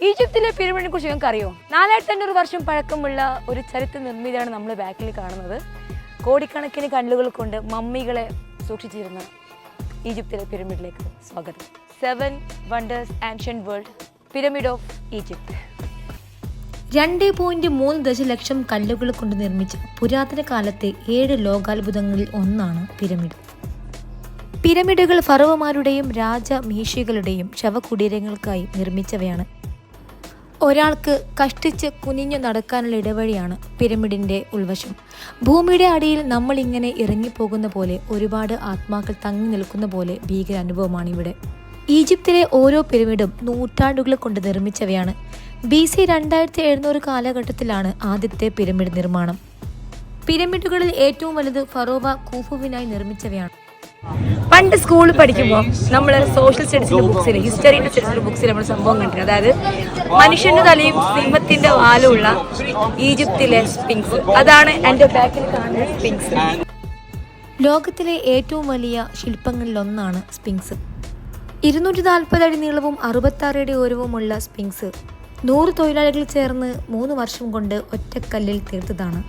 ഈജിപ്തിലെ പിരമിഡിനെ കുറിച്ച് നിങ്ങൾക്ക് അറിയോ? 4500 വർഷം പഴക്കമുള്ള ഒരു ചരിത്ര നിർമ്മിതിയാണ് നമ്മൾ ബാക്കിൽ കാണുന്നത്. കോടിക്കണക്കിന് കല്ലുകൾ കൊണ്ട് മമ്മികളെ സൂക്ഷിച്ചിരുന്ന ഈജിപ്തിലെ പിരമിഡിലേക്ക് സ്വാഗതം. 7 wonders ancient world, pyramid of Egypt. 2.3 ദശലക്ഷം കല്ലുകൾ കൊണ്ട് നിർമ്മിച്ച പുരാതന കാലത്തെ 7 ലോകാത്ഭുതങ്ങളിൽ ഒന്നാണ് പിരമിഡ്. പിരമിഡുകൾ ഫറോവമാരുടെയും രാജമീശികളുടെയും ശവകുടീരങ്ങൾക്കായി നിർമ്മിച്ചവയാണ്. ഒരാൾക്ക് കഷ്ടിച്ച് കുനിഞ്ഞു നടക്കാനുള്ള ഇടവഴിയാണ് പിരമിഡിൻ്റെ ഉൾവശം. ഭൂമിയുടെ അടിയിൽ നമ്മളിങ്ങനെ ഇറങ്ങിപ്പോകുന്ന പോലെ, ഒരുപാട് ആത്മാക്കൾ തങ്ങി നിൽക്കുന്ന പോലെ ഭീകര അനുഭവമാണ് ഇവിടെ. ഈജിപ്തിലെ ഓരോ പിരമിഡും നൂറ്റാണ്ടുകൾ കൊണ്ട് നിർമ്മിച്ചവയാണ്. BC 2700 കാലഘട്ടത്തിലാണ് ആദ്യത്തെ പിരമിഡ് നിർമ്മാണം. പിരമിഡുകളിൽ ഏറ്റവും വലുത് ഫറോവ ഖൂഫുവിനായി നിർമ്മിച്ചവയാണ്. പണ്ട് സ്കൂളിൽ പഠിക്കുമ്പോൾ നമ്മൾ സോഷ്യൽ സ്റ്റഡീസിന്റെ ബുക്സിൽ, ഹിസ്റ്ററിയുടെ സ്റ്റഡീസിന്റെ ബുക്സിൽ നമ്മൾ സംഭവം കണ്ടിട്ടുണ്ട്. അതായത് മനുഷ്യന്റെ തലയും സിംഹത്തിന്റെ വാലുള്ള ഈജിപ്തിലെ സ്ഫിങ്സ്. അതാണ് എൻ്റെ ബാക്കിൽ കാണുന്ന സ്ഫിങ്സ്. ലോകത്തിലെ ഏറ്റവും വലിയ ശില്പങ്ങളിലൊന്നാണ് സ്ഫിങ്സ്. 240 അടി നീളവും 66 അടി ഉയരവുമുള്ള സ്ഫിങ്സ് 100 തൊഴിലാളികൾ ചേർന്ന് 3 വർഷം കൊണ്ട് ഒറ്റക്കല്ലിൽ തീർത്തതാണ്.